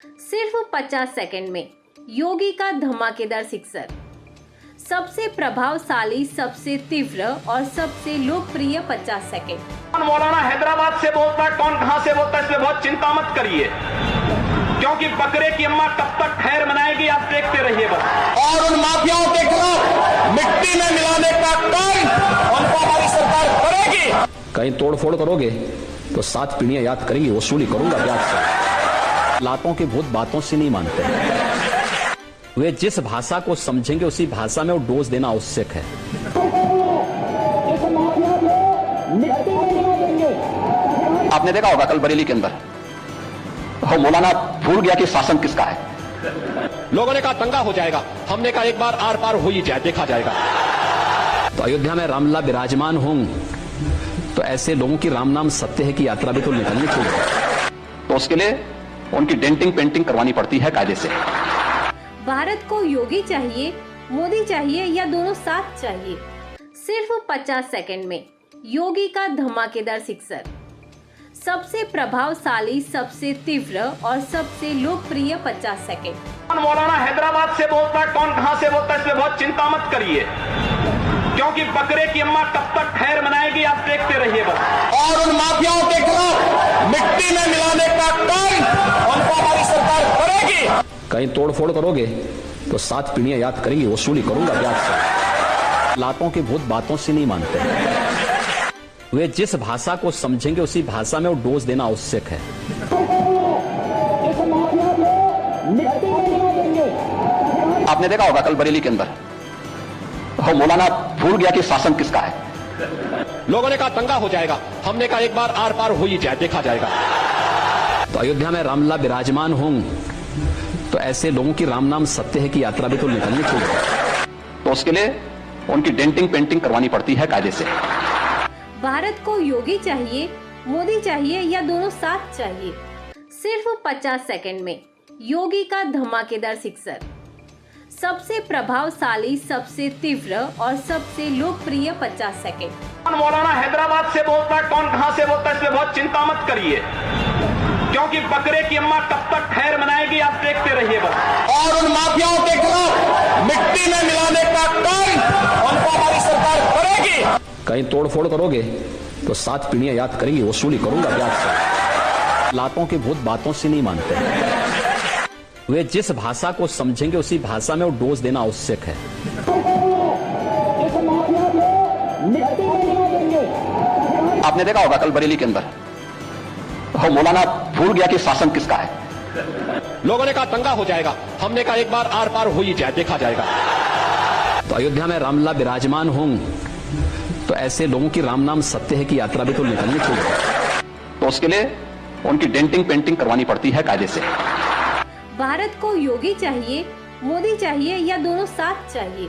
सिर्फ 50 सेकंड में योगी का धमाकेदार सिक्सर। सबसे प्रभावशाली, सबसे तीव्र और सबसे लोकप्रिय 50 सेकंड। मौलाना हैदराबाद से बोलता है, कौन कहां से बोलता है, इसमें बहुत चिंता मत करिए, क्योंकि बकरे की अम्मा कब तक खैर मनाएगी आप देखते रहिए बस। और उन माफियाओं के खिलाफ मिट्टी में मिलाने का काम उनको हमारी सरकार करेगी। कहीं तोड़फोड़ करोगे तो 7 पीढ़ियां याद करेंगी, वसूली करूंगा ब्याज से। लातों के भूत बातों से नहीं मानते, वे जिस भाषा को समझेंगे उसी भाषा में वो डोज देना आवश्यक है। आपने देखा होगा कल बरेली के अंदर मौलाना भूल गया कि शासन किसका है। लोगों ने कहा दंगा हो जाएगा, हमने कहा एक बार आर पार हो ही जाए, देखा जाएगा। तो अयोध्या में रामलला विराजमान हों तो ऐसे लोगों की राम नाम सत्य है की यात्रा भी तो निकलनी चाहिए। तो उसके लिए उनकी डेंटिंग पेंटिंग करवानी पड़ती है कायदे से। भारत को योगी चाहिए, मोदी चाहिए या दोनों साथ चाहिए। सिर्फ 50 सेकंड में योगी का धमाकेदार सिक्सर। सबसे प्रभावशाली, सबसे तीव्र और सबसे लोकप्रिय 50 सेकंड। मौलाना हैदराबाद से बोलता है, कौन कहां से बोलता है, इसमें बहुत चिंता मत करिए, क्योंकि बकरे की अम्मा कब तक खैर मनाएगी आप देखते रहिए बस। और उन माफियाओं के खिलाफ मिट्टी में मिलाने का काम उनको हमारी सरकार करेगी। कहीं तोड़फोड़ करोगे तो 7 पीढ़ियां याद करेंगी, वसूली करूंगा ब्याज से। लातों के भूत बातों से नहीं मानते, वे जिस भाषा को समझेंगे उसी भाषा में वो डोज देना आवश्यक है। आपने देखा होगा कल बरेली के अंदर मौलाना भूल गया कि शासन किसका है। लोगों ने कहा दंगा हो जाएगा, हमने कहा एक बार आर पार हो ही जाए, देखा जाएगा। तो अयोध्या में रामलला विराजमान हों तो ऐसे लोगों की राम नाम सत्य है की यात्रा भी तो निकलनी चाहिए। तो उसके लिए उनकी डेंटिंग पेंटिंग करवानी पड़ती है कायदे से। भारत को योगी चाहिए, मोदी चाहिए या दोनों साथ चाहिए। सिर्फ 50 सेकंड में योगी का धमाकेदार सिक्सर। सबसे प्रभावशाली, सबसे तीव्र और सबसे लोकप्रिय 50 सेकंड। मौलाना हैदराबाद से बोलता है, कौन कहां से बोलता है, इसमें बहुत चिंता मत करिए, क्योंकि बकरे की अम्मा कब तक खैर मनाएगी आप देखते रहिए बस। और उन माफियाओं के खिलाफ मिट्टी में मिलाने का काम उनको हमारी सरकार करेगी। कहीं तोड़फोड़ करोगे तो 7 पीढ़ियां याद करेंगी, वसूली करूंगा ब्याज से। लातों के भूत बातों से नहीं मानते, वे जिस भाषा को समझेंगे उसी भाषा में वो डोज देना आवश्यक है। आपने देखा होगा कल बरेली के अंदर मौलाना भूल गया कि शासन किसका है। लोगों ने कहा दंगा हो जाएगा, हमने कहा एक बार आर पार हो ही जाए, देखा जाएगा। तो अयोध्या में रामलला विराजमान हों तो ऐसे लोगों की राम नाम सत्य है की यात्रा भी तो निकलनी चाहिए। तो उसके लिए उनकी डेंटिंग पेंटिंग करवानी पड़ती है कायदे से। भारत को योगी चाहिए, मोदी चाहिए या दोनों साथ चाहिए।